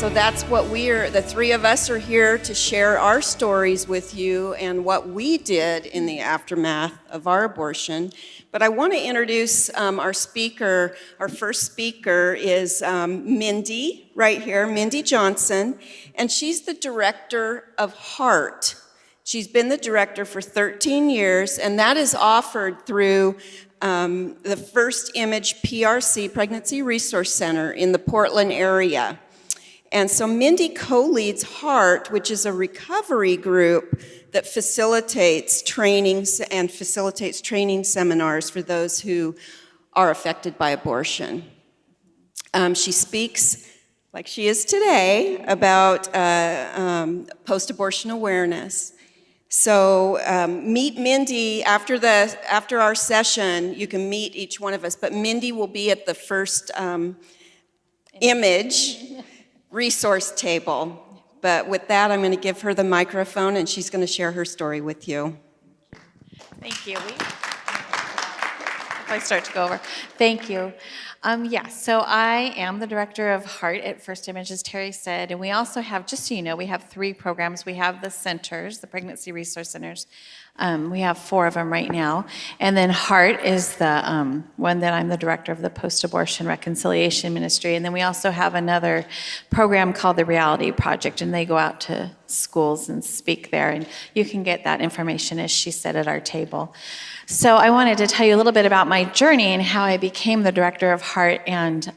So that's what the three of us are here to share our stories with you and what we did in the aftermath of our abortion. But I want to introduce our speaker. Our first speaker is Mindy, right here, Mindy Johnson, and she's the director of HEART. She's been the director for 13 years, and that is offered through the First Image PRC, Pregnancy Resource Center, in the Portland area. And so Mindy co-leads HEART, which is a recovery group that facilitates trainings and facilitates training seminars for those who are affected by abortion. She speaks, like she is today, about post-abortion awareness. So meet Mindy after our session. You can meet each one of us, but Mindy will be at the first image resource table. But with that, I'm going to give her the microphone, and she's going to share her story with you. Thank you. If I start to go over. Thank you. So I am the director of HEART at First Image, as Terry said, and we also have, just so you know, we have 3 programs. We have the centers, the Pregnancy Resource Centers. We have 4 of them right now. And then HEART is the one that I'm the director of, the Post-Abortion Reconciliation Ministry. And then we also have another program called the Reality Project, and they go out to schools and speak there. And you can get that information, as she said, at our table. So I wanted to tell you a little bit about my journey and how I became the director of HEART, and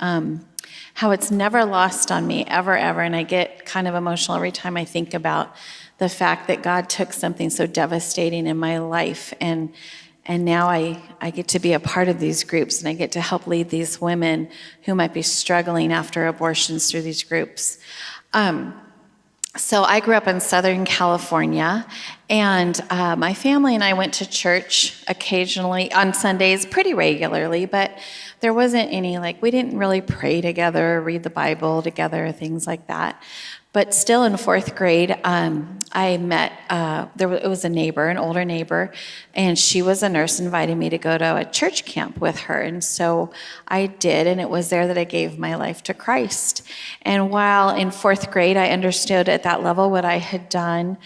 how it's never lost on me, ever, ever. And I get kind of emotional every time I think about the fact that God took something so devastating in my life, and now I get to be a part of these groups, and I get to help lead these women who might be struggling after abortions through these groups. So I grew up in Southern California, and my family and I went to church occasionally on Sundays, pretty regularly, but there wasn't any, we didn't really pray together, read the Bible together, things like that. But still in 4th grade, I met, it was a neighbor, an older neighbor, and she was a nurse, invited me to go to a church camp with her. And so I did, and it was there that I gave my life to Christ. And while in 4th grade, I understood at that level what I had done,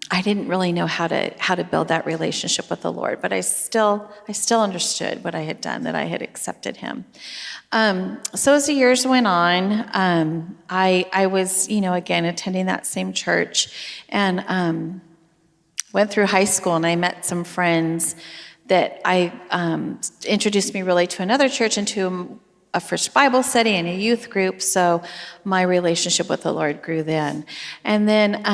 I didn't really know how to build that relationship with the Lord, but I still understood what I had done, that I had accepted Him. So as the years went on, I was, again, attending that same church, and went through high school, and I met some friends that introduced me really to another church and to a first Bible study and a youth group. So my relationship with the Lord grew then. And then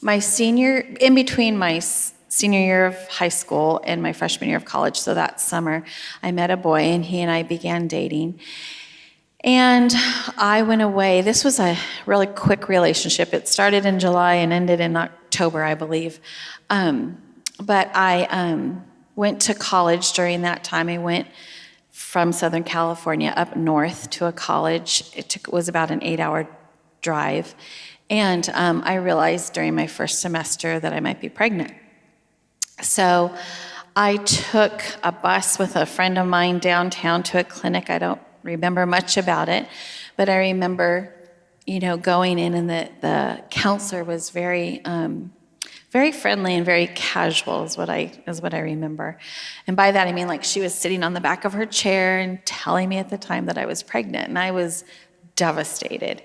in between my senior year of high school and my freshman year of college, so that summer, I met a boy, and he and I began dating. And I went away. This was a really quick relationship. It started in July and ended in October, I believe. But I went to college during that time. I went from Southern California up north to a college. It was about an 8-hour drive. And I realized during my first semester that I might be pregnant. So I took a bus with a friend of mine downtown to a clinic. I don't remember much about it, but I remember, going in, and the counselor was very, very friendly and very casual is what I remember. And by that I mean she was sitting on the back of her chair and telling me at the time that I was pregnant, and I was devastated.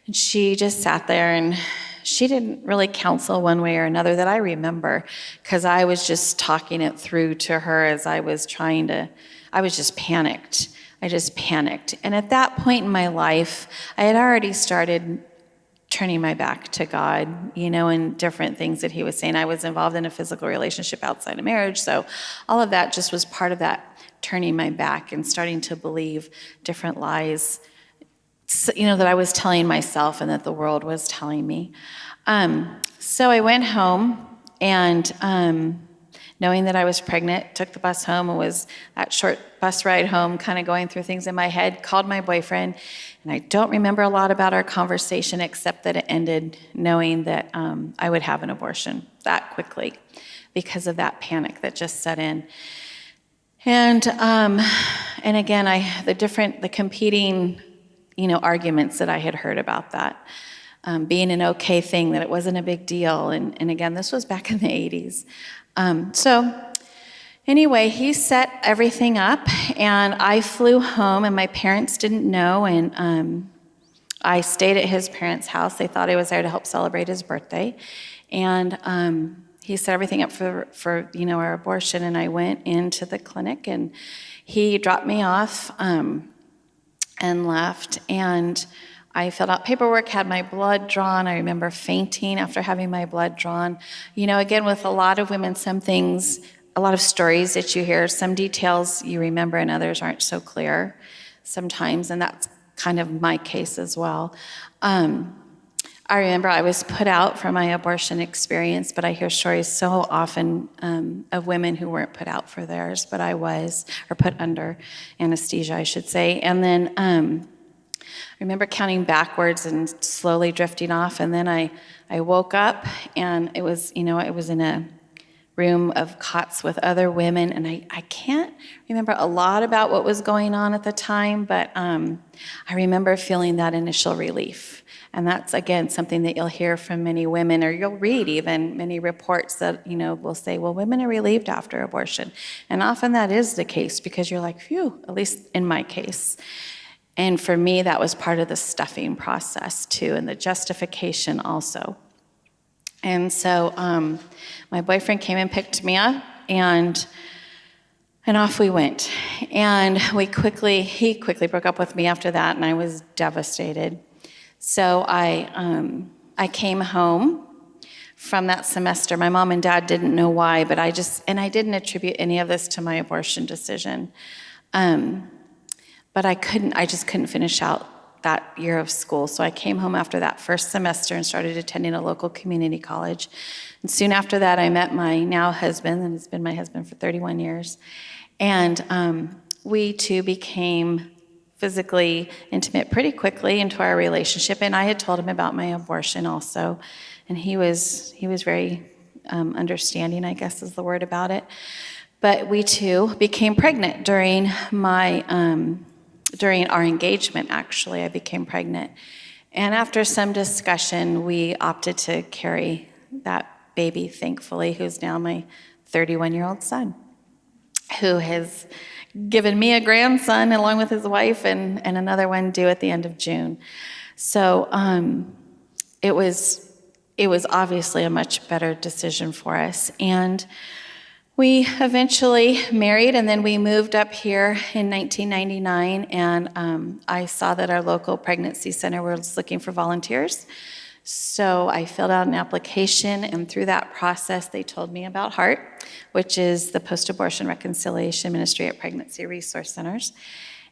And she just sat there, and she didn't really counsel one way or another that I remember, because I was just talking it through to her as I was just panicked. I just panicked. And at that point in my life, I had already started turning my back to God, and different things that He was saying. I was involved in a physical relationship outside of marriage, so all of that just was part of that turning my back and starting to believe different lies, that I was telling myself and that the world was telling me. So I went home, and knowing that I was pregnant, took the bus home, and was that short bus ride home kind of going through things in my head, called my boyfriend, and I don't remember a lot about our conversation except that it ended knowing that I would have an abortion that quickly because of that panic that just set in. And again, the competing arguments that I had heard about that being an okay thing, that it wasn't a big deal. And again, this was back in the 80s. So anyway, he set everything up, and I flew home, and my parents didn't know, and I stayed at his parents' house. They thought I was there to help celebrate his birthday. And he set everything up for our abortion, and I went into the clinic, and he dropped me off and left, and I filled out paperwork, had my blood drawn. I remember fainting after having my blood drawn. Again, with a lot of women, some things, a lot of stories that you hear, some details you remember and others aren't so clear sometimes, and that's kind of my case as well. I remember I was put out for my abortion experience, but I hear stories so often of women who weren't put out for theirs, but I was, or put under anesthesia, I should say. And then I remember counting backwards and slowly drifting off, and then I woke up, and it was in a room of cots with other women, and I can't remember a lot about what was going on at the time, but I remember feeling that initial relief. And that's, again, something that you'll hear from many women, or you'll read even many reports that, will say, well, women are relieved after abortion. And often that is the case, because you're like, phew, at least in my case. And for me, that was part of the stuffing process too, and the justification also. And so my boyfriend came and picked me up, and off we went. And he quickly broke up with me after that, and I was devastated. So I came home from that semester. My mom and dad didn't know why, but I didn't attribute any of this to my abortion decision. But I just couldn't finish out that year of school. So I came home after that first semester and started attending a local community college. And soon after that, I met my now husband, and he's been my husband for 31 years. And we two became physically intimate pretty quickly into our relationship, and I had told him about my abortion also, and he was very understanding, I guess is the word about it. But we two became pregnant during our engagement. Actually, I became pregnant, and after some discussion, we opted to carry that baby, thankfully, who's now my 31-year-old son, who has given me a grandson along with his wife, and another one due at the end of June. So it was obviously a much better decision for us. And we eventually married, and then we moved up here in 1999, and I saw that our local pregnancy center was looking for volunteers. So I filled out an application, and through that process, they told me about HEART, which is the Post-Abortion Reconciliation Ministry at Pregnancy Resource Centers,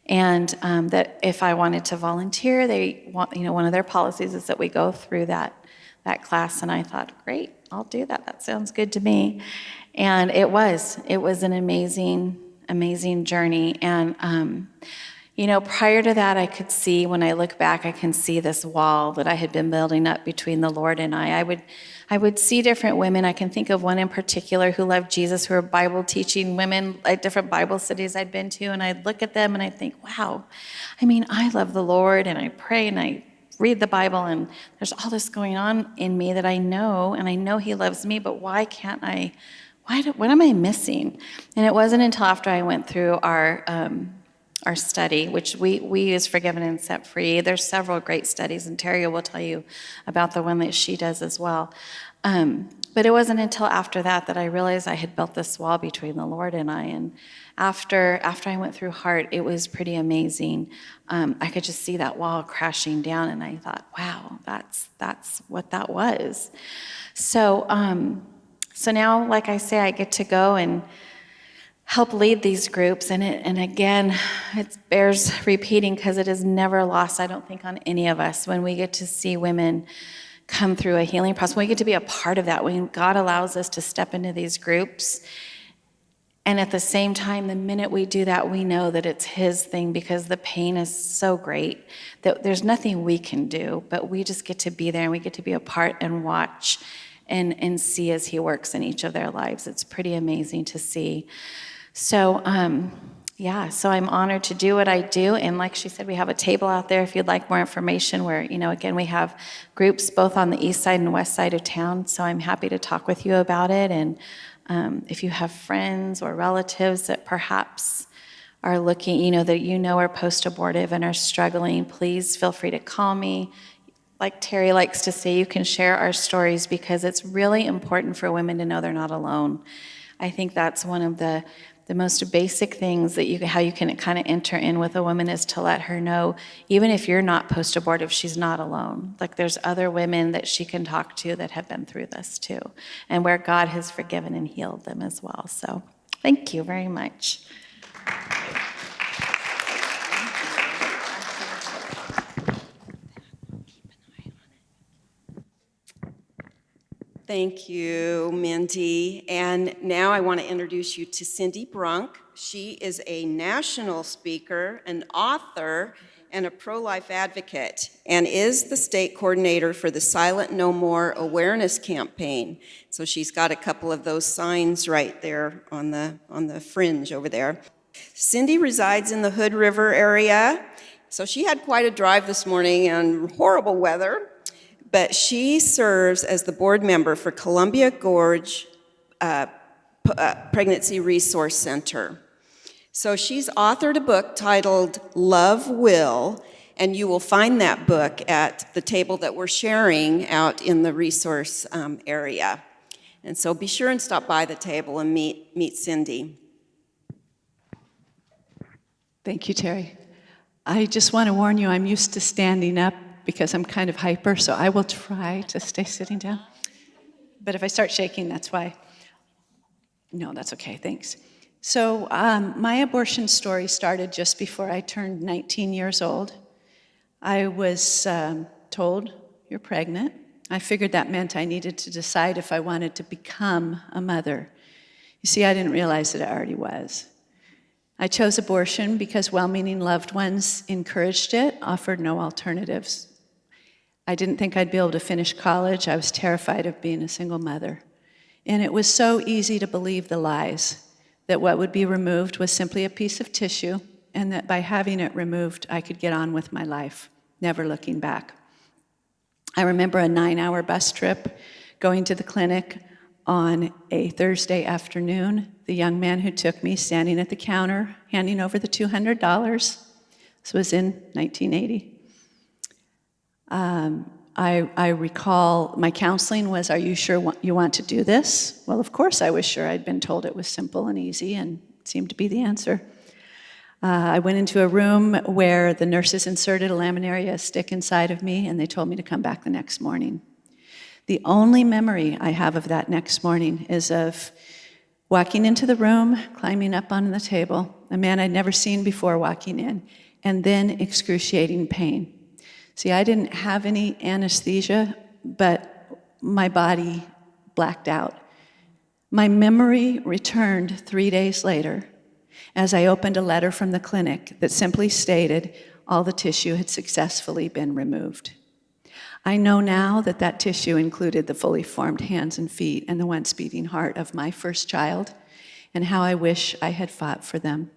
and that if I wanted to volunteer, one of their policies is that we go through that class, and I thought, great, I'll do that. That sounds good to me. And it was an amazing journey, and prior to that, I could see, when I look back, I can see this wall that I had been building up between the Lord and I. I would see different women. I can think of one in particular who loved Jesus, who were Bible teaching women at different Bible studies I'd been to, and I'd look at them and I'd think, wow, I love the Lord, and I pray, and I read the Bible, and there's all this going on in me that I know, and I know He loves me, but why can't I? What am I missing? And it wasn't until after I went through our study, which we use Forgiven and Set Free. There's several great studies, and Terry will tell you about the one that she does as well. But it wasn't until after that I realized I had built this wall between the Lord and I. And after I went through HEART, it was pretty amazing. I could just see that wall crashing down, and I thought, wow, that's what that was. So now, like I say, I get to go and help lead these groups, and again, it bears repeating, because it is never lost, I don't think, on any of us when we get to see women come through a healing process, when we get to be a part of that, when God allows us to step into these groups. And at the same time, the minute we do that, we know that it's His thing, because the pain is so great that there's nothing we can do, but we just get to be there, and we get to be a part and watch and see as He works in each of their lives. It's pretty amazing to see. So, Yeah, so I'm honored to do what I do. And like she said, we have a table out there if you'd like more information where, again, we have groups both on the east side and west side of town. So I'm happy to talk with you about it. And if you have friends or relatives that perhaps are looking, that are post-abortive and are struggling, please feel free to call me. Like Terry likes to say, you can share our stories because it's really important for women to know they're not alone. I think that's one of the most basic things that how you can kind of enter in with a woman is to let her know, even if you're not post-abortive, she's not alone. Like there's other women that she can talk to that have been through this too, and where God has forgiven and healed them as well. So thank you very much. Thank you, Mindy. And now I want to introduce you to Cindy Brunk. She is a national speaker, an author, and a pro-life advocate, and is the state coordinator for the Silent No More awareness campaign. So she's got a couple of those signs right there on the fringe over there. Cindy resides in the Hood River area, so she had quite a drive this morning and horrible weather. But she serves as the board member for Columbia Gorge Pregnancy Resource Center. So she's authored a book titled Love Will, and you will find that book at the table that we're sharing out in the resource area. And so be sure and stop by the table and meet Cindy. Thank you, Terry. I just want to warn you, I'm used to standing up because I'm kind of hyper, so I will try to stay sitting down. But if I start shaking, that's why. No, that's okay, thanks. So my abortion story started just before I turned 19 years old. I was told, you're pregnant. I figured that meant I needed to decide if I wanted to become a mother. You see, I didn't realize that I already was. I chose abortion because well-meaning loved ones encouraged it, offered no alternatives. I didn't think I'd be able to finish college. I was terrified of being a single mother. And it was so easy to believe the lies, that what would be removed was simply a piece of tissue, and that by having it removed, I could get on with my life, never looking back. I remember a 9-hour bus trip going to the clinic on a Thursday afternoon. The young man who took me standing at the counter, handing over the $200. This was in 1980. I recall my counseling was, are you sure you want to do this? Well, of course I was sure. I'd been told it was simple and easy and it seemed to be the answer. I went into a room where the nurses inserted a laminaria stick inside of me and they told me to come back the next morning. The only memory I have of that next morning is of walking into the room, climbing up on the table, a man I'd never seen before walking in, and then excruciating pain. See, I didn't have any anesthesia, but my body blacked out. My memory returned 3 days later as I opened a letter from the clinic that simply stated all the tissue had successfully been removed. I know now that that tissue included the fully formed hands and feet and the once beating heart of my first child, and how I wish I had fought for them.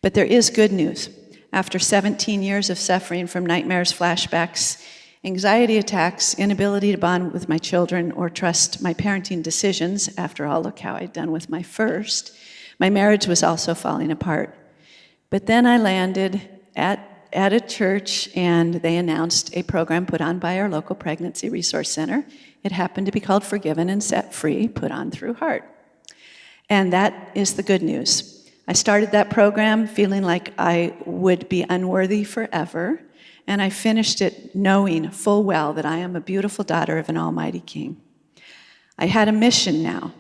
But there is good news. After 17 years of suffering from nightmares, flashbacks, anxiety attacks, inability to bond with my children or trust my parenting decisions, after all, look how I'd done with my first, my marriage was also falling apart. But then I landed at a church, and they announced a program put on by our local pregnancy resource center. It happened to be called Forgiven and Set Free, put on through Heart. And that is the good news. I started that program feeling like I would be unworthy forever, and I finished it knowing full well that I am a beautiful daughter of an almighty King. I had a mission now.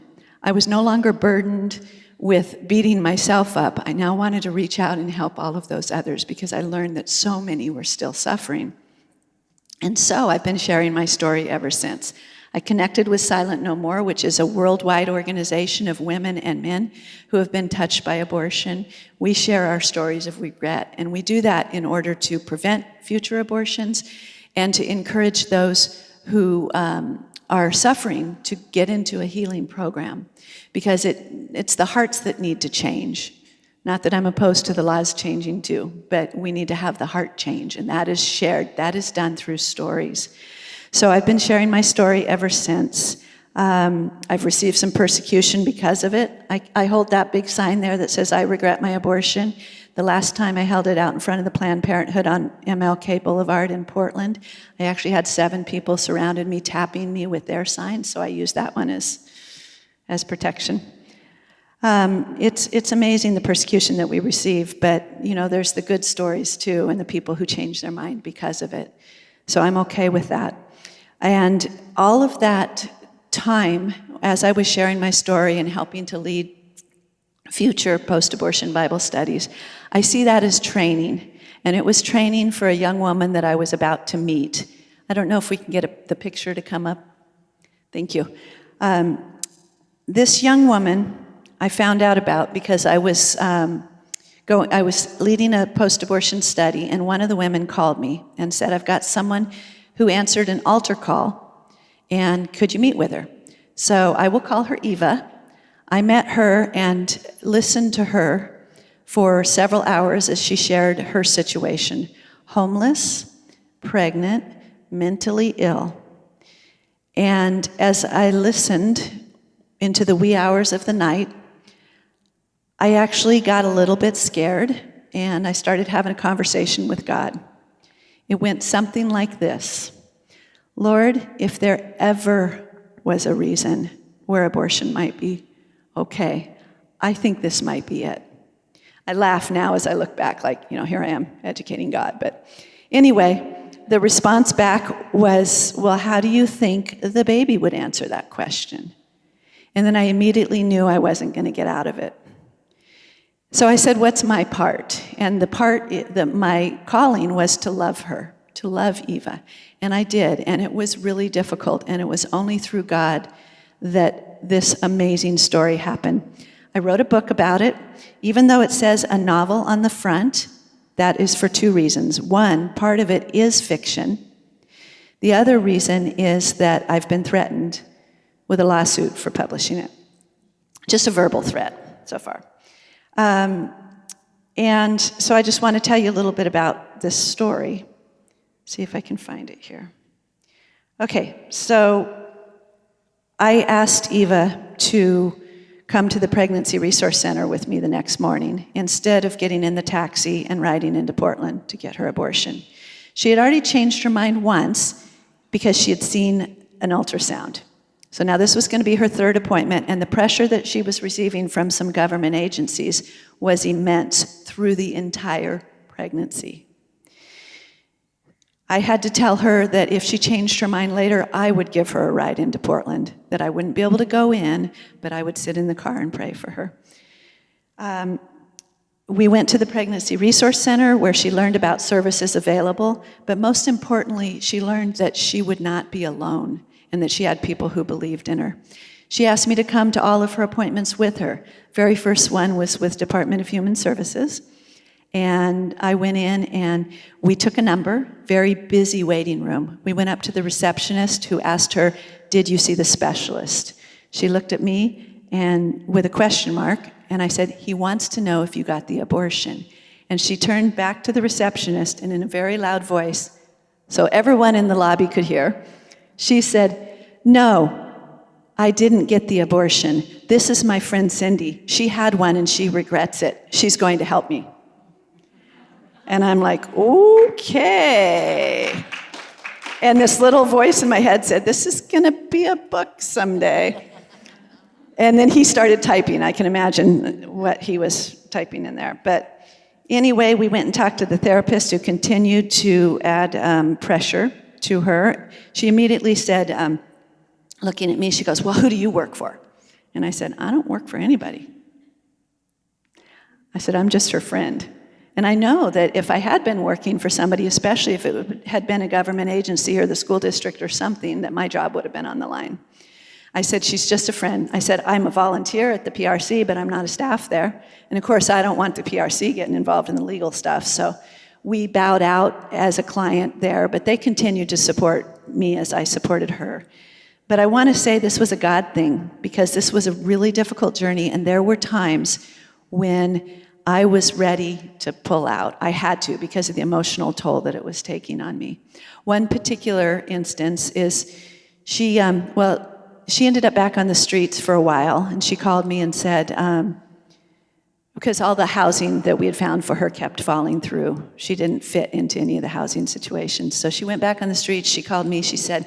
I was no longer burdened with beating myself up. I now wanted to reach out and help all of those others because I learned that so many were still suffering. And so I've been sharing my story ever since. I connected with Silent No More, which is a worldwide organization of women and men who have been touched by abortion. We share our stories of regret, and we do that in order to prevent future abortions and to encourage those who are suffering to get into a healing program, because it's the hearts that need to change. Not that I'm opposed to the laws changing too, but we need to have the heart change, and that is shared. That is done through stories. So I've been sharing my story ever since. I've received some persecution because of it. I hold that big sign there that says, "I regret my abortion." The last time I held it out in front of the Planned Parenthood on MLK Boulevard in Portland, I actually had 7 people surrounded me, tapping me with their signs, so I use that one as protection. It's amazing the persecution that we receive, but there's the good stories too, and the people who change their mind because of it. So I'm okay with that. And all of that time, as I was sharing my story and helping to lead future post-abortion Bible studies, I see that as training. And it was training for a young woman that I was about to meet. I don't know if we can get the picture to come up. Thank you. This young woman I found out about because I was leading a post-abortion study, and one of the women called me and said, "I've got someone who answered an altar call, and could you meet with her?" So I will call her Eva. I met her and listened to her for several hours as she shared her situation: homeless, pregnant, mentally ill. And as I listened into the wee hours of the night, I actually got a little bit scared, and I started having a conversation with God. It went something like this: "Lord, if there ever was a reason where abortion might be okay, I think this might be it." I laugh now as I look back, like, here I am educating God. But anyway, the response back was, "Well, how do you think the baby would answer that question?" And then I immediately knew I wasn't going to get out of it. So I said, "What's my part?" And the part that my calling was to love her, to love Eva. And I did, and it was really difficult, and it was only through God that this amazing story happened. I wrote a book about it. Even though it says a novel on the front, that is for 2 reasons. One, part of it is fiction. The other reason is that I've been threatened with a lawsuit for publishing it. Just a verbal threat so far. And so I just want to tell you a little bit about this story. See if I can find it here. Okay, so I asked Eva to come to the Pregnancy Resource Center with me the next morning instead of getting in the taxi and riding into Portland to get her abortion. She had already changed her mind once because she had seen an ultrasound. So now this was going to be her 3rd appointment, and the pressure that she was receiving from some government agencies was immense through the entire pregnancy. I had to tell her that if she changed her mind later, I would give her a ride into Portland, that I wouldn't be able to go in, but I would sit in the car and pray for her. We went to the Pregnancy Resource Center where she learned about services available, but most importantly, she learned that she would not be alone and that she had people who believed in her. She asked me to come to all of her appointments with her. Very first one was with Department of Human Services. And I went in and we took a number, very busy waiting room. We went up to the receptionist who asked her, "Did you see the specialist?" She looked at me and with a question mark, and I said, "He wants to know if you got the abortion." And she turned back to the receptionist and in a very loud voice, so everyone in the lobby could hear, she said, "No, I didn't get the abortion. This is my friend Cindy. She had one and she regrets it. She's going to help me." And I'm like, okay. And this little voice in my head said, "This is going to be a book someday." And then he started typing. I can imagine what he was typing in there. But anyway, we went and talked to the therapist who continued to add pressure to her. She immediately said, looking at me, she goes, "Well, who do you work for?" And I said, "I don't work for anybody." I said, "I'm just her friend." And I know that if I had been working for somebody, especially if it had been a government agency or the school district or something, that my job would have been on the line. I said, "She's just a friend." I said, "I'm a volunteer at the PRC, but I'm not a staff there. And of course, I don't want the PRC getting involved in the legal stuff." So we bowed out as a client there, but they continued to support me as I supported her. But I want to say this was a God thing, because this was a really difficult journey, and there were times when I was ready to pull out. I had to because of the emotional toll that it was taking on me. One particular instance is she ended up back on the streets for a while, and she called me and said, because all the housing that we had found for her kept falling through. She didn't fit into any of the housing situations. So she went back on the streets, she called me, she said,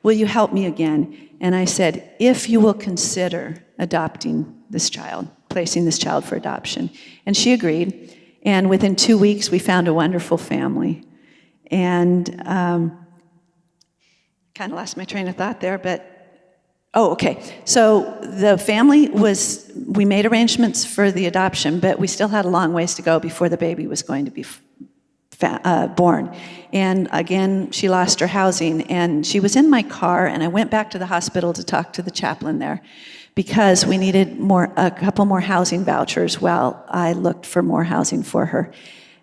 will you help me again? And I said, if you will consider adopting this child, placing this child for adoption. And she agreed, and within 2 weeks we found a wonderful family. And kind of lost my train of thought there, but okay. So the family we made arrangements for the adoption, but we still had a long ways to go before the baby was going to be born. And again, she lost her housing, and she was in my car, and I went back to the hospital to talk to the chaplain there because we needed a couple more housing vouchers while I looked for more housing for her.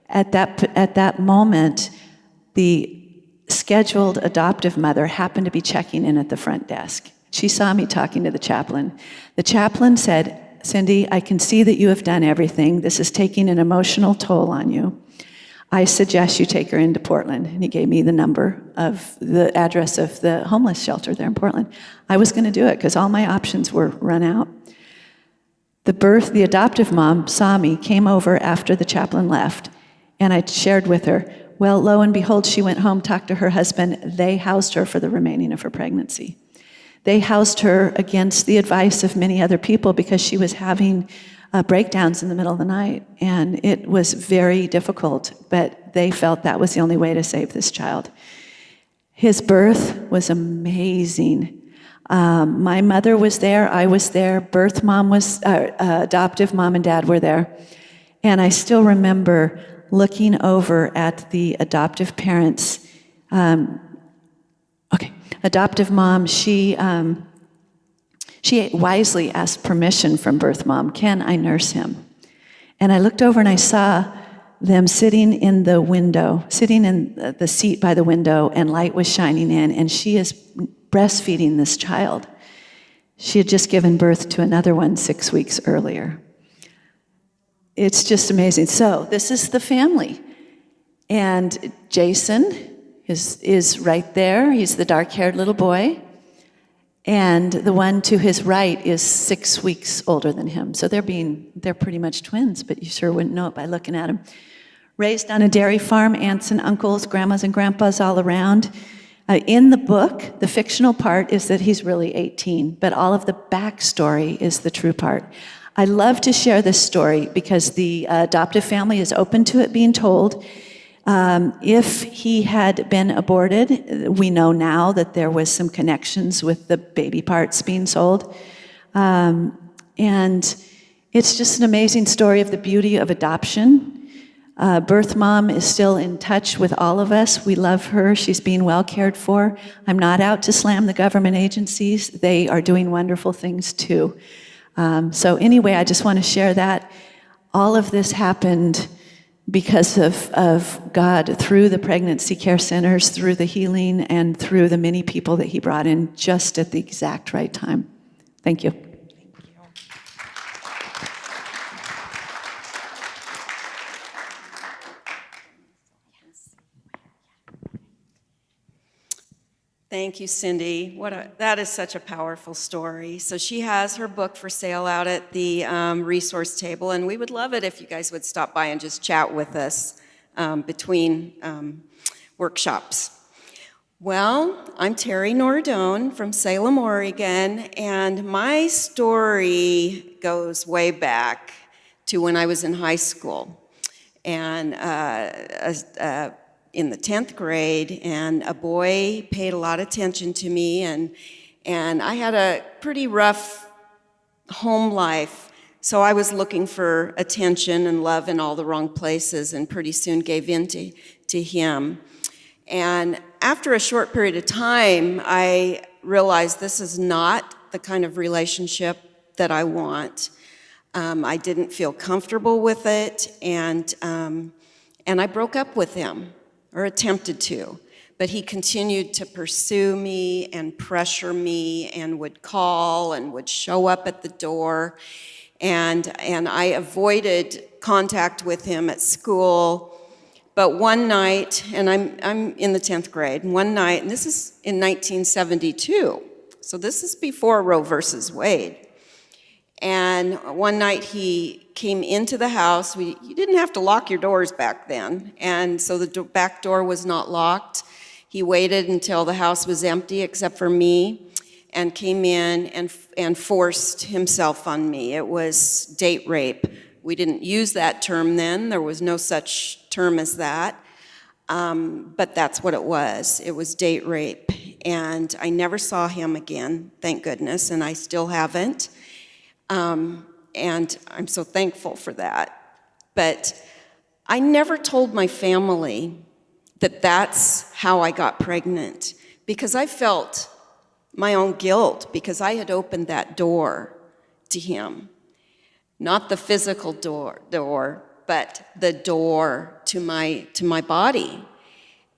At that moment, the scheduled adoptive mother happened to be checking in at the front desk. She saw me talking to the chaplain. The chaplain said, Cindy, I can see that you have done everything. This is taking an emotional toll on you. I suggest you take her into Portland. And he gave me the address of the homeless shelter there in Portland. I was going to do it because all my options were run out. The adoptive mom saw me, came over after the chaplain left, and I shared with her. Well, lo and behold, she went home, talked to her husband. They housed her for the remaining of her pregnancy. They housed her against the advice of many other people because she was having breakdowns in the middle of the night, and it was very difficult, but they felt that was the only way to save this child. His birth was amazing. My mother was there, I was there, adoptive mom and dad were there, and I still remember looking over at the adoptive parents. Adoptive mom, she wisely asked permission from birth mom, can I nurse him? And I looked over and I saw them sitting in the seat by the window, and light was shining in, and she is breastfeeding this child. She had just given birth to another one 6 weeks earlier. It's just amazing. So this is the family. And Jason is right there. He's the dark-haired little boy. And the one to his right is 6 weeks older than him. So they're pretty much twins, but you sure wouldn't know it by looking at them. Raised on a dairy farm, aunts and uncles, grandmas and grandpas all around. In the book, the fictional part is that he's really 18, but all of the backstory is the true part. I love to share this story because the adoptive family is open to it being told. If he had been aborted, we know now that there was some connections with the baby parts being sold. And it's just an amazing story of the beauty of adoption. Birth mom is still in touch with all of us. We love her. She's being well cared for. I'm not out to slam the government agencies. They are doing wonderful things too. So anyway, I just want to share that. All of this happened because of God, through the pregnancy care centers, through the healing, and through the many people that he brought in just at the exact right time. Thank you. Thank you, Cindy. That is such a powerful story. So she has her book for sale out at the resource table, and we would love it if you guys would stop by and just chat with us between workshops. Well, I'm Terry Nordone from Salem, Oregon, and my story goes way back to when I was in high school. And in the 10th grade, and a boy paid a lot of attention to me, and I had a pretty rough home life, so I was looking for attention and love in all the wrong places, and pretty soon gave in to him. And after a short period of time, I realized this is not the kind of relationship that I want. I didn't feel comfortable with it, and I broke up with him, or attempted to, but he continued to pursue me and pressure me and would call and would show up at the door, and I avoided contact with him at school. But one night, and I'm in the 10th grade, and one night, and this is in 1972, so this is before Roe versus Wade. And one night he came into the house. You didn't have to lock your doors back then, and so the back door was not locked. He waited until the house was empty except for me, and came in and forced himself on me. It was date rape. We didn't use that term then. There was no such term as that. But that's what it was. It was date rape. And I never saw him again, thank goodness, and I still haven't. And I'm so thankful for that. But I never told my family that that's how I got pregnant, because I felt my own guilt because I had opened that door to him. Not the physical door, but the door to my body.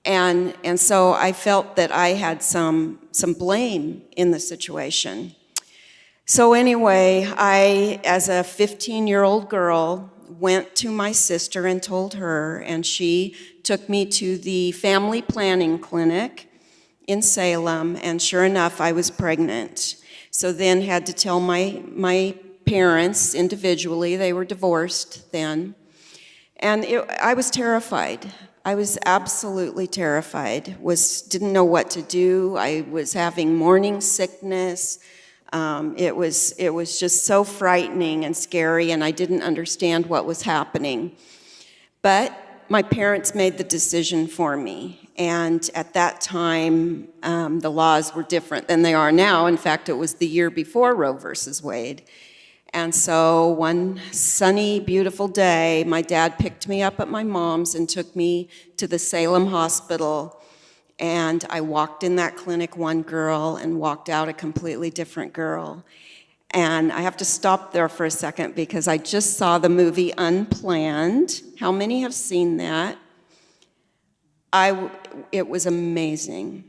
And so I felt that I had some blame in the situation. So anyway, I, as a 15-year-old girl, went to my sister and told her, and she took me to the family planning clinic in Salem, and sure enough, I was pregnant. So then had to tell my parents individually. They were divorced then. And I was terrified. I was absolutely terrified. Didn't know what to do. I was having morning sickness. It was just so frightening and scary, and I didn't understand what was happening. But my parents made the decision for me, and at that time, the laws were different than they are now. In fact, it was the year before Roe versus Wade. And so one sunny, beautiful day, my dad picked me up at my mom's and took me to the Salem hospital. And I walked in that clinic one girl and walked out a completely different girl. And I have to stop there for a second because I just saw the movie Unplanned. How many have seen that? It was amazing.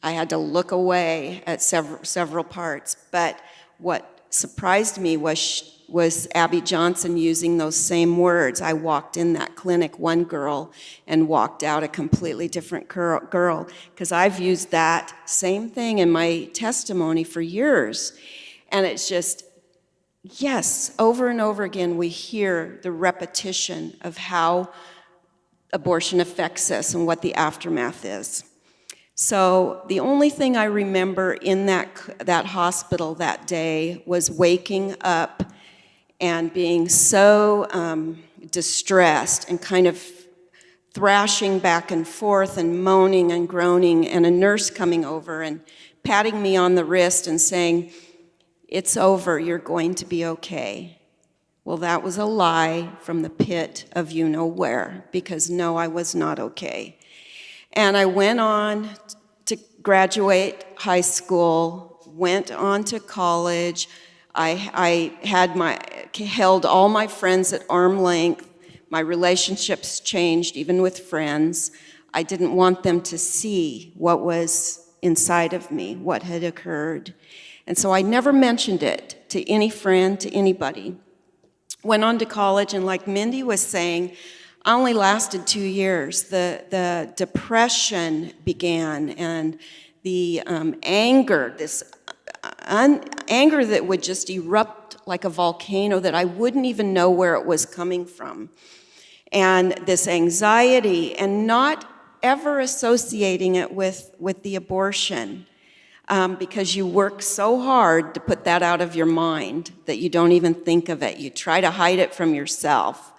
I had to look away at several parts. But what surprised me was Abby Johnson using those same words. I walked in that clinic one girl and walked out a completely different girl, because I've used that same thing in my testimony for years. And it's just, yes, over and over again we hear the repetition of how abortion affects us and what the aftermath is. So the only thing I remember in that hospital that day was waking up and being so distressed and kind of thrashing back and forth and moaning and groaning, and a nurse coming over and patting me on the wrist and saying, "It's over, you're going to be okay." Well, that was a lie from the pit of you-know-where, because no, I was not okay. And I went on to graduate high school, went on to college. I held all my friends at arm's length. My relationships changed, even with friends. I didn't want them to see what was inside of me, what had occurred. And so I never mentioned it to any friend, to anybody. Went on to college, and like Mindy was saying, I only lasted 2 years. The depression began, and the anger, anger that would just erupt like a volcano that I wouldn't even know where it was coming from. And this anxiety, and not ever associating it with the abortion, because you work so hard to put that out of your mind that you don't even think of it. You try to hide it from yourself.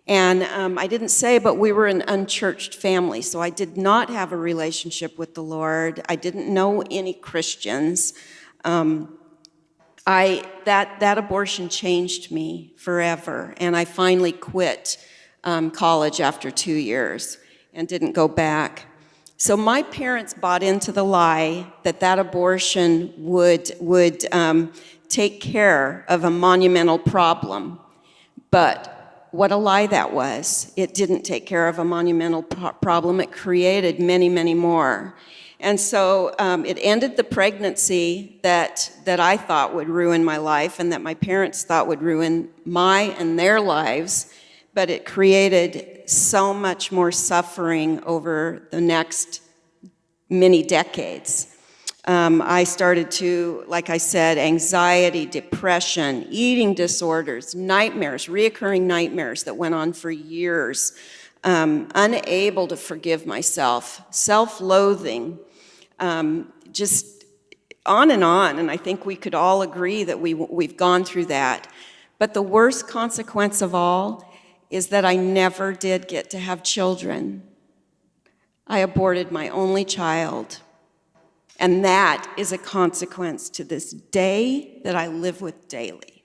And I didn't say, but we were an unchurched family, so I did not have a relationship with the Lord. I didn't know any Christians. That abortion changed me forever, and I finally quit college after 2 years and didn't go back. So my parents bought into the lie that abortion would take care of a monumental problem. But what a lie that was. It didn't take care of a monumental problem. It created many, many more. And so it ended the pregnancy that I thought would ruin my life, and that my parents thought would ruin my and their lives. but it created so much more suffering over the next many decades. I started to, like I said, anxiety, depression, eating disorders, nightmares, reoccurring nightmares that went on for years, unable to forgive myself, self-loathing, just on. And I think we could all agree that we've gone through that. But the worst consequence of all is that I never did get to have children. I aborted my only child. And that is a consequence to this day that I live with daily.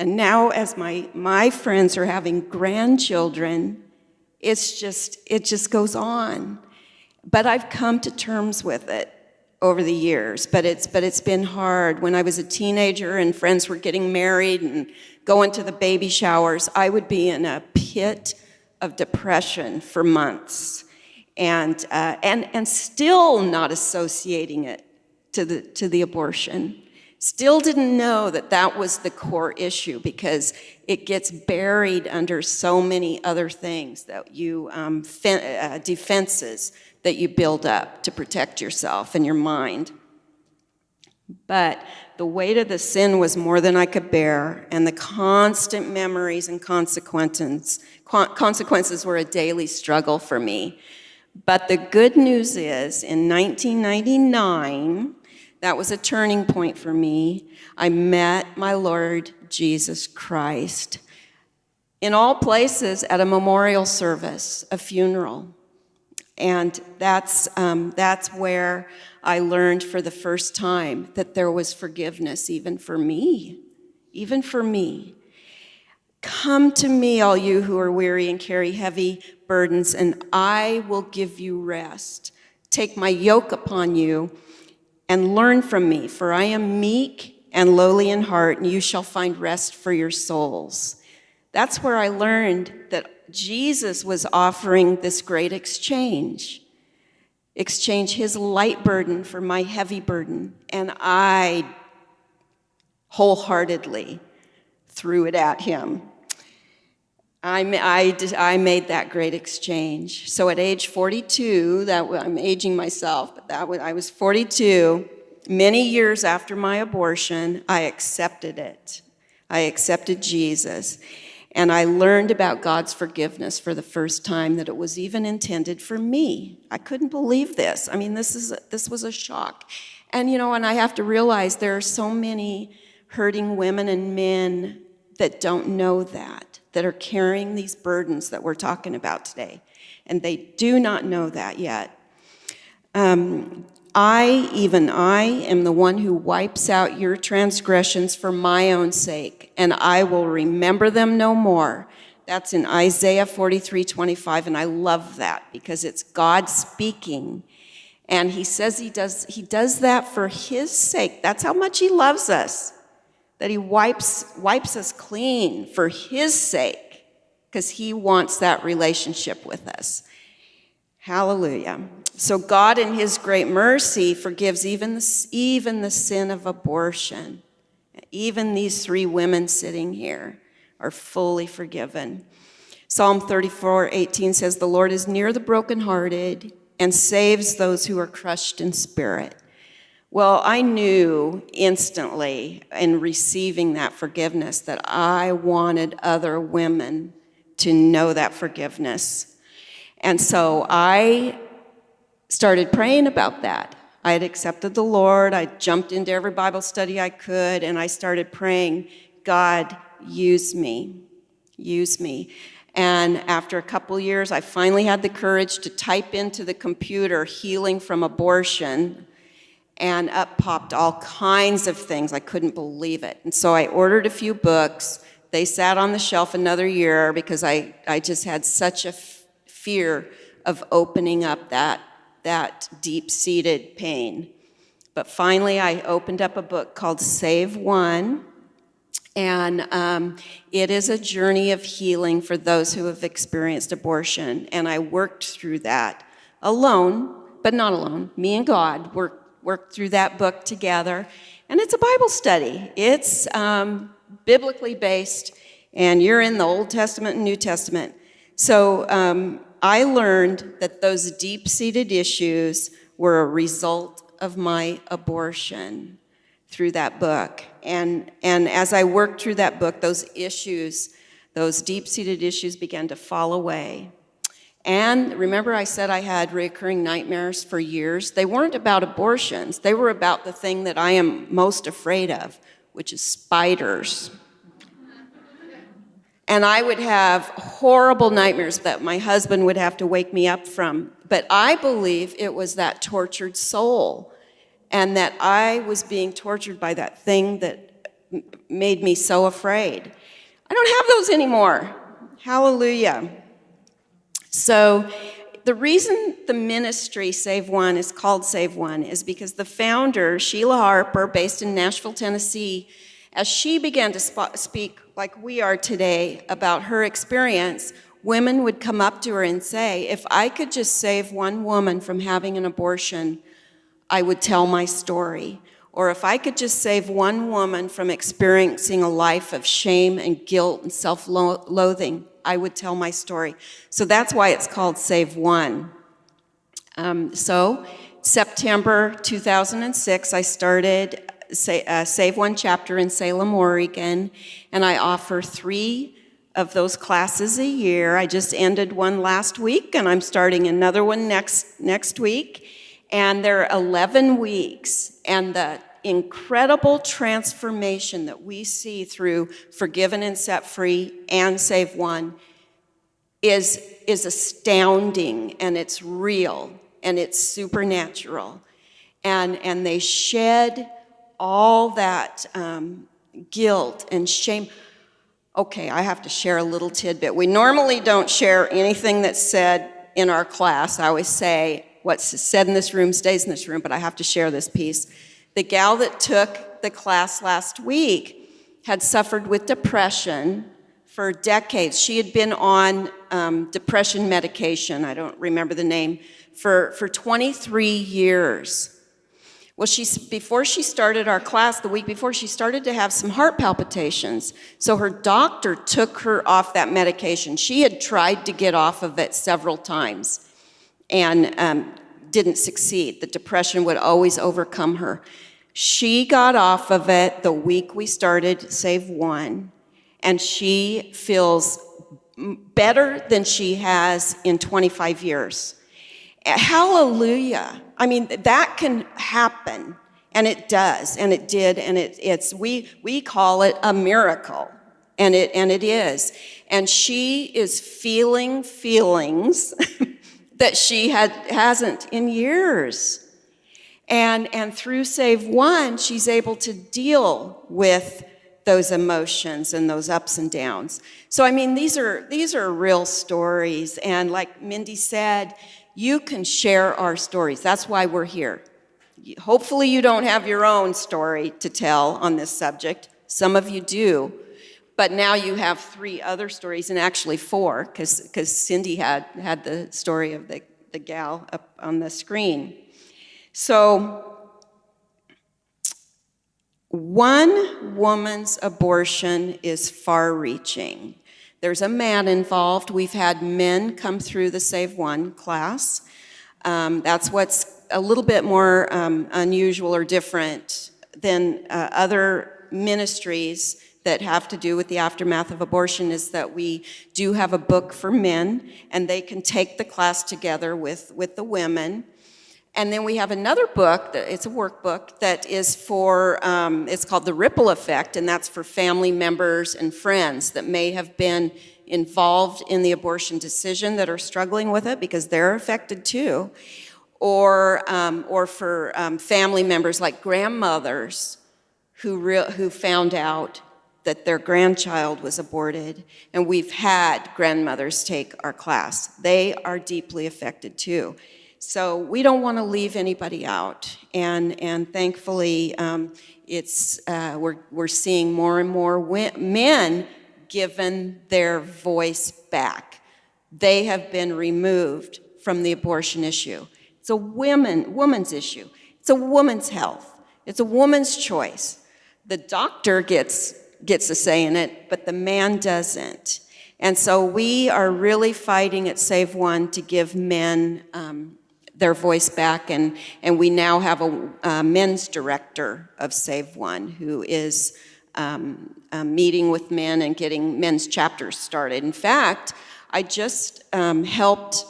And now as my friends are having grandchildren, it just goes on. But I've come to terms with it over the years, but it's been hard. When I was a teenager and friends were getting married and going to the baby showers, I would be in a pit of depression for months. And still not associating it to the abortion. Still didn't know that was the core issue, because it gets buried under so many other things that you defenses that you build up to protect yourself and your mind. But the weight of the sin was more than I could bear, and the constant memories and consequences were a daily struggle for me. But the good news is, in 1999, that was a turning point for me. I met my Lord Jesus Christ. In all places, at a memorial service, a funeral. And that's where I learned for the first time that there was forgiveness even for me. Even for me. Come to me, all you who are weary and carry heavy burdens, and I will give you rest. Take my yoke upon you and learn from me, for I am meek and lowly in heart, and you shall find rest for your souls. That's where I learned that Jesus was offering this great exchange his light burden for my heavy burden, and I wholeheartedly threw it at him. I made that great exchange. So at age 42, I'm aging myself, but I was 42, many years after my abortion, I accepted it. I accepted Jesus. And I learned about God's forgiveness for the first time, that it was even intended for me. I couldn't believe this. I mean, this was a shock. And and I have to realize there are so many hurting women and men that don't know that are carrying these burdens that we're talking about today. And they do not know that yet. I am the one who wipes out your transgressions for my own sake, and I will remember them no more. That's in Isaiah 43:25, and I love that because it's God speaking. And he says he does that for his sake. That's how much he loves us, that he wipes us clean for his sake, because he wants that relationship with us. Hallelujah. So God, in his great mercy, forgives even the sin of abortion. Even these 3 women sitting here are fully forgiven. Psalm 34:18 says, "The Lord is near the brokenhearted and saves those who are crushed in spirit." Well, I knew instantly in receiving that forgiveness that I wanted other women to know that forgiveness. And so I started praying about that. I had accepted the Lord. I jumped into every Bible study I could, and I started praying, God, use me. Use me. And after a couple years, I finally had the courage to type into the computer healing from abortion, and up popped all kinds of things. I couldn't believe it. And so I ordered a few books. They sat on the shelf another year because I just had such a fear of opening up that deep-seated pain. But finally, I opened up a book called Save One, and it is a journey of healing for those who have experienced abortion. And I worked through that alone, but not alone. Me and God worked through that book together. And it's a Bible study. It's biblically based. And you're in the Old Testament and New Testament. So I learned that those deep-seated issues were a result of my abortion through that book. And as I worked through that book, those issues, those deep-seated issues began to fall away. And remember I said I had recurring nightmares for years? They weren't about abortions. They were about the thing that I am most afraid of, which is spiders. And I would have horrible nightmares that my husband would have to wake me up from. But I believe it was that tortured soul, and that I was being tortured by that thing that made me so afraid. I don't have those anymore. Hallelujah. So the reason the ministry Save One is called Save One is because the founder, Sheila Harper, based in Nashville, Tennessee, as she began to speak like we are today about her experience, women would come up to her and say, if I could just save one woman from having an abortion, I would tell my story. Or if I could just save one woman from experiencing a life of shame and guilt and self-loathing, I would tell my story. So that's why it's called Save One. So September 2006, I started Save One Chapter in Salem, Oregon, and I offer 3 of those classes a year. I just ended one last week, and I'm starting another one next week. And they're 11 weeks, and the incredible transformation that we see through Forgiven and Set Free and Save One is astounding, and it's real, and it's supernatural. And they shed all that guilt and shame. Okay, I have to share a little tidbit. We normally don't share anything that's said in our class. I always say, what's said in this room stays in this room, but I have to share this piece. The gal that took the class last week had suffered with depression for decades. She had been on depression medication, I don't remember the name, for 23 years. Well, before she started our class, the week before, she started to have some heart palpitations. So her doctor took her off that medication. She had tried to get off of it several times and didn't succeed. The depression would always overcome her. She got off of it the week we started Save One, and she feels better than she has in 25 years. Hallelujah. I mean, that can happen, and it does, and it did, and we call it a miracle, and it is. And she is feeling feelings that she hasn't in years. And through Save One, she's able to deal with those emotions and those ups and downs. So I mean, these are real stories, and like Mindy said, you can share our stories. That's why we're here. Hopefully you don't have your own story to tell on this subject. Some of you do. But now you have 3 other stories, and actually 4, because Cindy had the story of the gal up on the screen. So one woman's abortion is far-reaching. There's a man involved. We've had men come through the Save One class. That's what's a little bit more unusual or different than other ministries that have to do with the aftermath of abortion, is that we do have a book for men, and they can take the class together with the women. And then we have another book, it's a workbook, that is for, it's called The Ripple Effect, and that's for family members and friends that may have been involved in the abortion decision that are struggling with it because they're affected too. Or for family members like grandmothers who found out that their grandchild was aborted, and we've had grandmothers take our class. They are deeply affected too. So we don't want to leave anybody out, and thankfully we're seeing more and more men given their voice back. They have been removed from the abortion issue. It's a woman's issue. It's a woman's health. It's a woman's choice. The doctor gets gets a say in it, but the man doesn't. And so we are really fighting at Save One to give men their voice back, and we now have a men's director of Save One who is meeting with men and getting men's chapters started. In fact, I just helped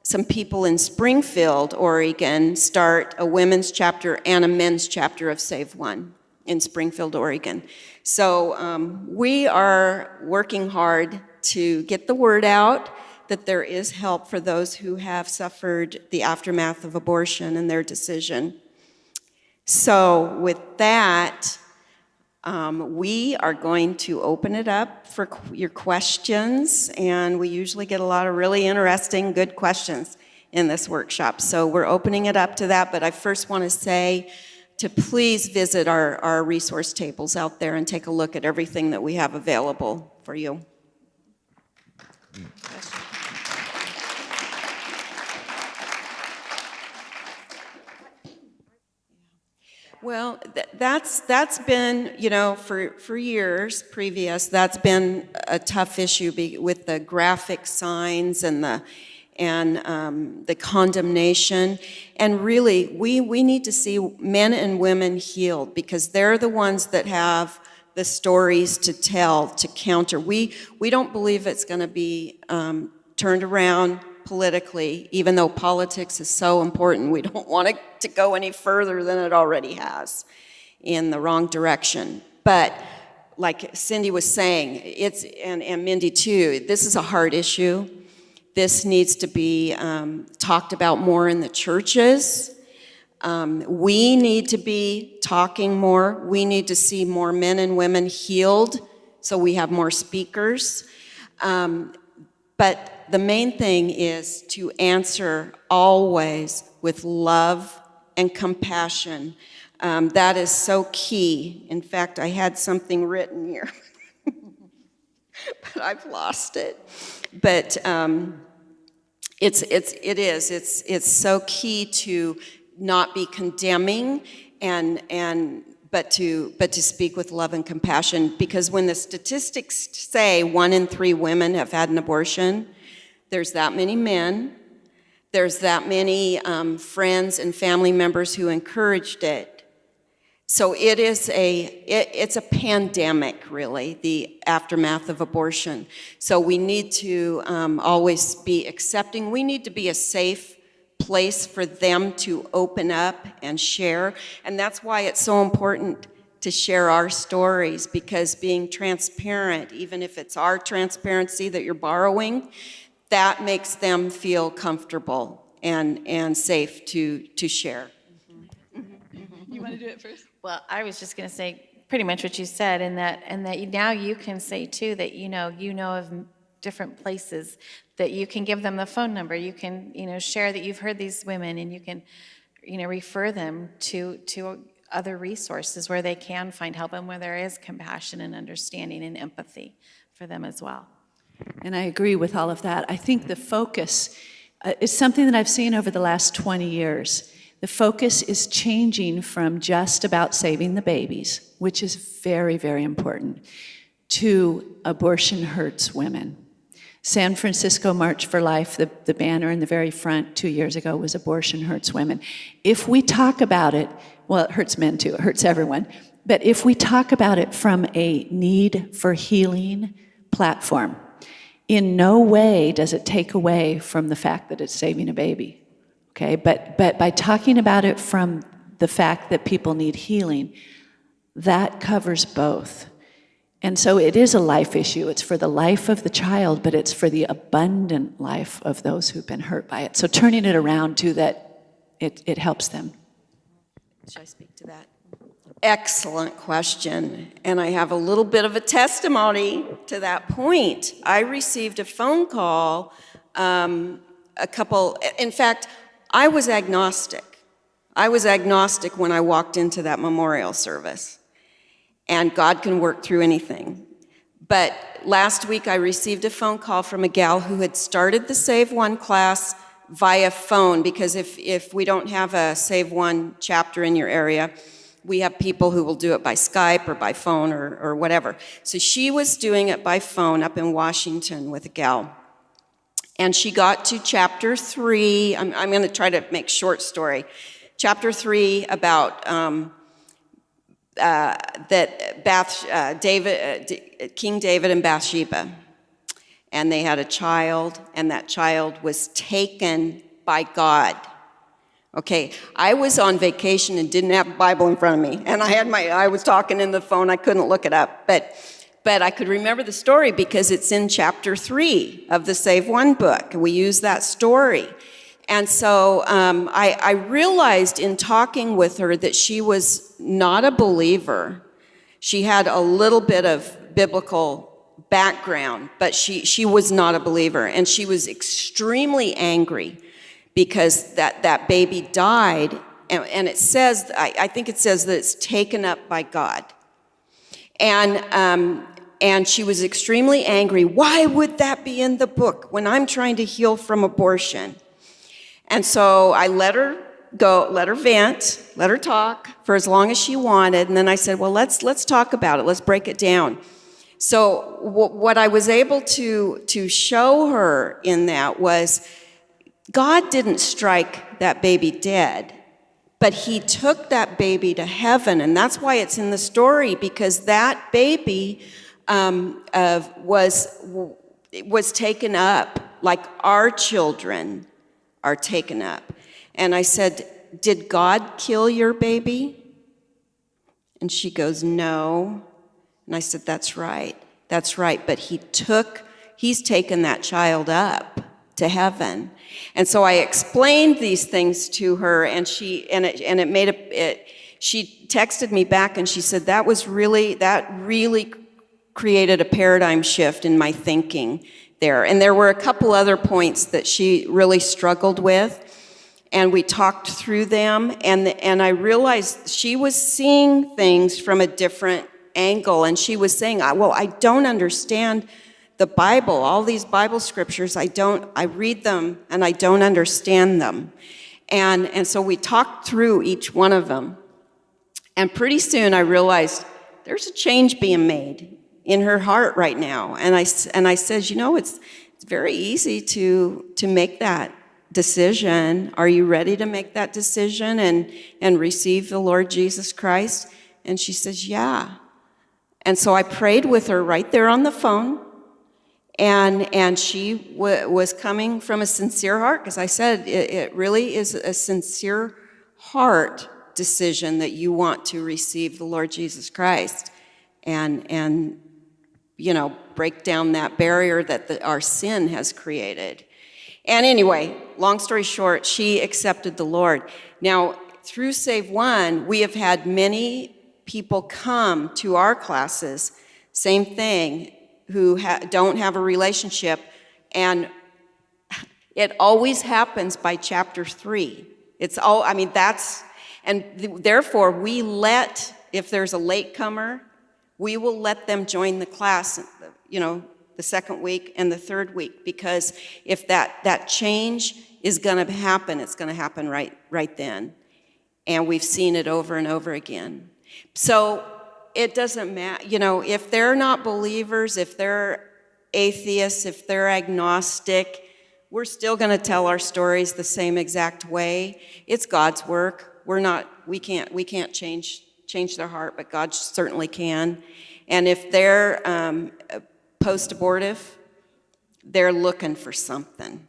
some people in Springfield, Oregon, start a women's chapter and a men's chapter of Save One in Springfield, Oregon. So we are working hard to get the word out that there is help for those who have suffered the aftermath of abortion and their decision. So with that, we are going to open it up for your questions, and we usually get a lot of really interesting, good questions in this workshop. So we're opening it up to that, but I first want to say to please visit our resource tables out there and take a look at everything that we have available for you. Well, that's been, for years previous, that's been a tough issue with the graphic signs and the condemnation. And really, we need to see men and women healed, because they're the ones that have the stories to tell, to counter. We don't believe it's going to be turned around politically, even though politics is so important. We don't want it to go any further than it already has in the wrong direction. But like Cindy was saying, and Mindy too, this is a hard issue. This needs to be talked about more in the churches. We need to be talking more. We need to see more men and women healed, so we have more speakers. But the main thing is to answer always with love and compassion. That is so key. In fact, I had something written here, but I've lost it. But it's so key to not be condemning but to speak with love and compassion, because when the statistics say 1 in 3 women have had an abortion, there's that many men, there's that many friends and family members who encouraged it. So it's a pandemic, really, the aftermath of abortion. So we need to always be accepting. We need to be a safe place for them to open up and share. And that's why it's so important to share our stories, because being transparent, even if it's our transparency that you're borrowing, that makes them feel comfortable and safe to share. You want to do it first? Well, I was just going to say pretty much what you said, and that now you can say too that you know of different places that you can give them the phone number. You can share that you've heard these women, and you can refer them to other resources where they can find help and where there is compassion and understanding and empathy for them as well. And I agree with all of that. I think the focus is something that I've seen over the last 20 years. The focus is changing from just about saving the babies, which is very, very important, to abortion hurts women. San Francisco March for Life, the banner in the very front 2 years ago was abortion hurts women. If we talk about it, well, it hurts men too, it hurts everyone, but if we talk about it from a need for healing platform, in no way does it take away from the fact that it's saving a baby, okay? But by talking about it from the fact that people need healing, that covers both. And so it is a life issue. It's for the life of the child, but it's for the abundant life of those who've been hurt by it. So turning it around to that, it helps them. Should I speak to that? Excellent question. And I have a little bit of a testimony to that point. I received a phone call, in fact, I was agnostic. I was agnostic when I walked into that memorial service. And God can work through anything. But last week I received a phone call from a gal who had started the Save One class via phone, because if we don't have a Save One chapter in your area, we have people who will do it by Skype or by phone or whatever. So she was doing it by phone up in Washington with a gal. And she got to chapter 3. I'm going to try to make short story. Chapter 3 about King David and Bathsheba. And they had a child, and that child was taken by God. Okay, I was on vacation and didn't have a Bible in front of me, and I was talking in the phone. I couldn't look it up, but I could remember the story because it's in chapter 3 of the Save One book. We use that story, and so I realized in talking with her that she was not a believer. She had a little bit of biblical background, but she was not a believer, and she was extremely angry because that baby died, and it says, I think it says that it's taken up by God. And she was extremely angry. Why would that be in the book when I'm trying to heal from abortion? And so I let her go, let her vent, let her talk for as long as she wanted, and then I said, well, let's talk about it. Let's break it down. So what I was able to show her in that was God didn't strike that baby dead, but he took that baby to heaven, and that's why it's in the story, because that baby was taken up like our children are taken up. And I said, did God kill your baby? And she goes, no. And I said, that's right, but he's taken that child up to heaven. And so I explained these things to her, and she texted me back, and she said that really created a paradigm shift in my thinking there. And there were a couple other points that she really struggled with, and we talked through them, and I realized she was seeing things from a different angle, and she was saying, well, I don't understand the Bible, all these Bible scriptures, I read them and I don't understand them. And so we talked through each one of them. And pretty soon I realized there's a change being made in her heart right now. And I said, it's very easy to make that decision. Are you ready to make that decision and receive the Lord Jesus Christ? And she says, yeah. And so I prayed with her right there on the phone. And she was coming from a sincere heart, because I said it really is a sincere heart decision that you want to receive the Lord Jesus Christ and break down that barrier that our sin has created. And anyway, long story short, she accepted the Lord. Now, through Save One, we have had many people come to our classes, same thing, who don't have a relationship, and it always happens by chapter 3. And therefore if there's a latecomer, we will let them join the class, the second week and the third week, because if that change is going to happen, it's going to happen right then. And we've seen it over and over again. So it doesn't matter, if they're not believers, if they're atheists, if they're agnostic, we're still going to tell our stories the same exact way. It's God's work. We can't change their heart, but God certainly can. And if they're post-abortive, they're looking for something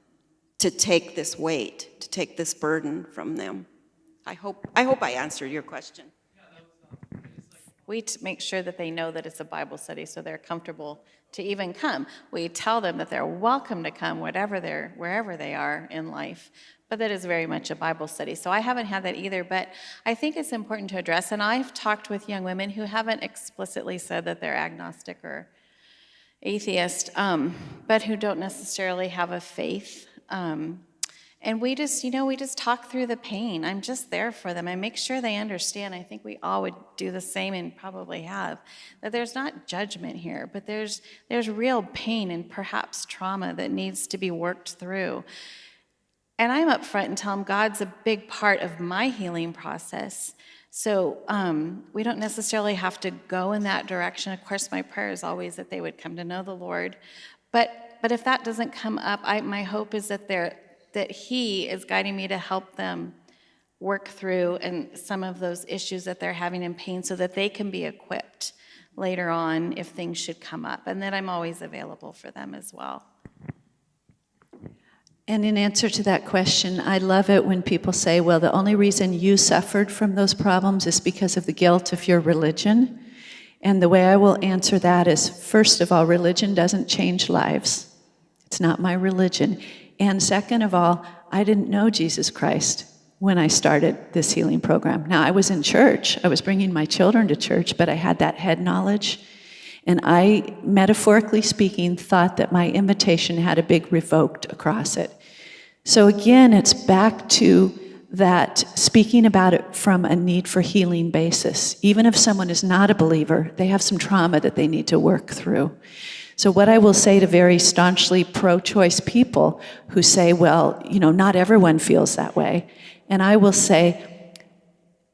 to take this weight, to take this burden from them. I hope I answered your question. We make sure that they know that it's a Bible study so they're comfortable to even come. We tell them that they're welcome to come wherever they are in life, but that is very much a Bible study. So I haven't had that either, but I think it's important to address, and I've talked with young women who haven't explicitly said that they're agnostic or atheist, but who don't necessarily have a faith. And we just talk through the pain. I'm just there for them. I make sure they understand. I think we all would do the same and probably have, that there's not judgment here, but there's real pain and perhaps trauma that needs to be worked through. And I'm up front and tell them God's a big part of my healing process, So we don't necessarily have to go in that direction. Of course, my prayer is always that they would come to know the Lord. But if that doesn't come up, my hope is that He is guiding me to help them work through and some of those issues that they're having in pain so that they can be equipped later on if things should come up, and that I'm always available for them as well. And in answer to that question, I love it when people say, well, the only reason you suffered from those problems is because of the guilt of your religion. And the way I will answer that is, first of all, religion doesn't change lives. It's not my religion. And second of all, I didn't know Jesus Christ when I started this healing program. Now, I was in church. I was bringing my children to church, but I had that head knowledge. And I, metaphorically speaking, thought that my invitation had a big revoked across it. So again, it's back to that speaking about it from a need for healing basis. Even if someone is not a believer, they have some trauma that they need to work through. So what I will say to very staunchly pro-choice people who say, well, not everyone feels that way, and I will say,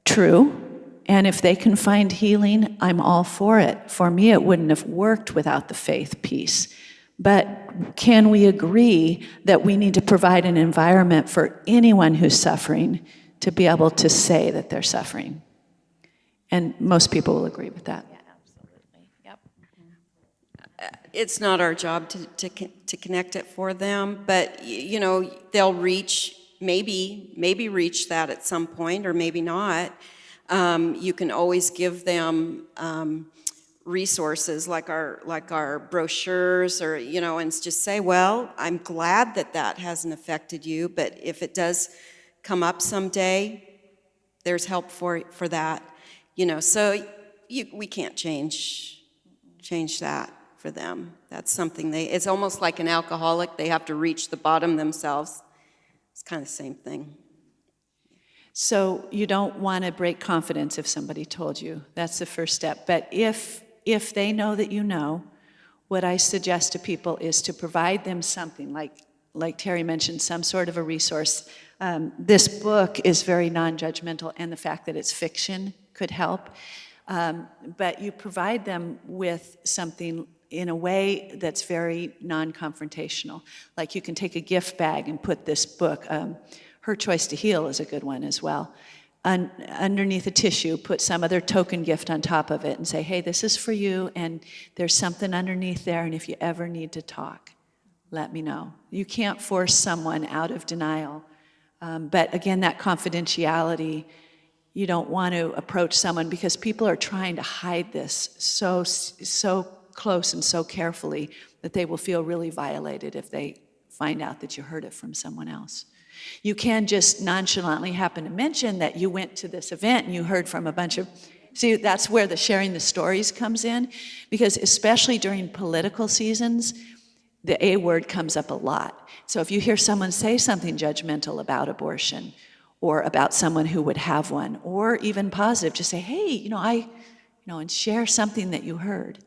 true, and if they can find healing, I'm all for it. For me, it wouldn't have worked without the faith piece. But can we agree that we need to provide an environment for anyone who's suffering to be able to say that they're suffering? And most people will agree with that. Yeah, absolutely. Yep. It's not our job to connect it for them, but they'll reach, maybe reach that at some point, or maybe not. You can always give them resources like our brochures, or and just say, well, I'm glad that hasn't affected you, but if it does come up someday, there's help for that. So we can't change that for them. That's something it's almost like an alcoholic. They have to reach the bottom themselves. It's kind of the same thing. So you don't want to break confidence if somebody told you. That's the first step. But if they know that you know, what I suggest to people is to provide them something, like Terry mentioned, some sort of a resource. This book is very non-judgmental, and the fact that it's fiction could help. But you provide them with something in a way that's very non-confrontational. Like you can take a gift bag and put this book, Her Choice to Heal is a good one as well. Underneath a tissue, put some other token gift on top of it and say, hey, this is for you, and there's something underneath there, and if you ever need to talk, let me know. You can't force someone out of denial. But again, that confidentiality, you don't want to approach someone because people are trying to hide this so close and so carefully that they will feel really violated if they find out that you heard it from someone else. You can just nonchalantly happen to mention that you went to this event and you heard from a bunch of... See, that's where the sharing the stories comes in, because especially during political seasons, the A word comes up a lot. So if you hear someone say something judgmental about abortion or about someone who would have one, or even positive, just say, hey, and share something that you heard.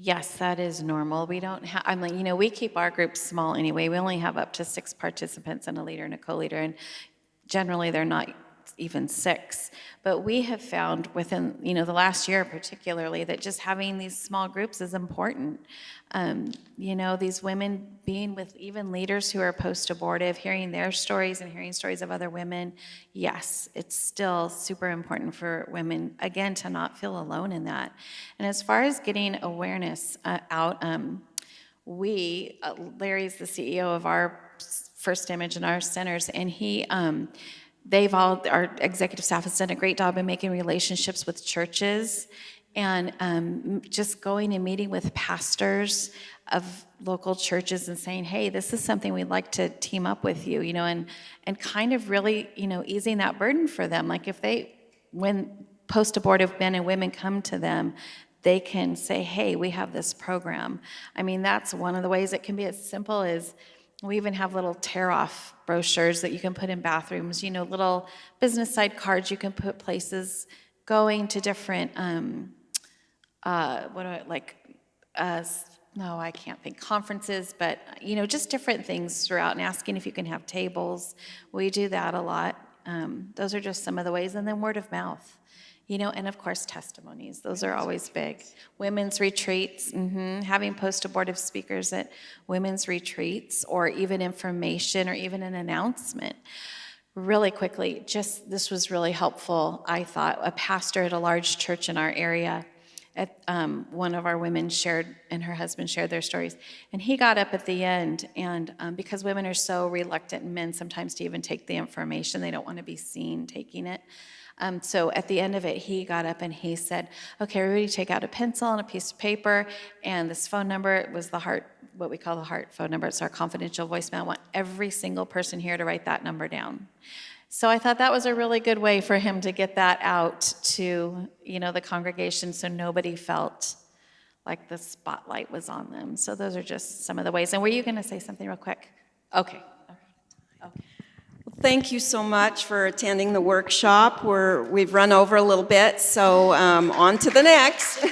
Yes, that is normal. We don't have, we keep our groups small anyway. We only have up to 6 participants and a leader and a co-leader, and generally they're not even 6. But we have found within, the last year particularly, that just having these small groups is important. These women being with even leaders who are post-abortive, hearing their stories and hearing stories of other women, yes, it's still super important for women, again, to not feel alone in that. And as far as getting awareness out, Larry's the CEO of our First Image and our centers, and he... our executive staff has done a great job in making relationships with churches and just going and meeting with pastors of local churches and saying, hey, this is something we'd like to team up with you, and kind of really, easing that burden for them. Like when post-abortive men and women come to them, they can say, hey, we have this program. That's one of the ways it can be as simple as, we even have little tear-off brochures that you can put in bathrooms, little business side cards you can put places, going to different, I can't think, conferences, but, just different things throughout, and asking if you can have tables. We do that a lot. Those are just some of the ways. And then word of mouth, and of course testimonies. Those are always big. Women's retreats, having post-abortive speakers at women's retreats, or even information or even an announcement. Really quickly, this was really helpful, I thought. A pastor at a large church in our area, one of our women shared, and her husband shared their stories, and he got up at the end, and because women are so reluctant, and men sometimes, to even take the information, they don't want to be seen taking it. So at the end of it, he got up and he said, okay, everybody take out a pencil and a piece of paper, and this phone number was the heart, what we call the heart phone number. It's our confidential voicemail. I want every single person here to write that number down. So I thought that was a really good way for him to get that out to, the congregation, so nobody felt like the spotlight was on them. So those are just some of the ways. And were you going to say something real quick? Okay. Thank you so much for attending the workshop. We've run over a little bit, so on to the next.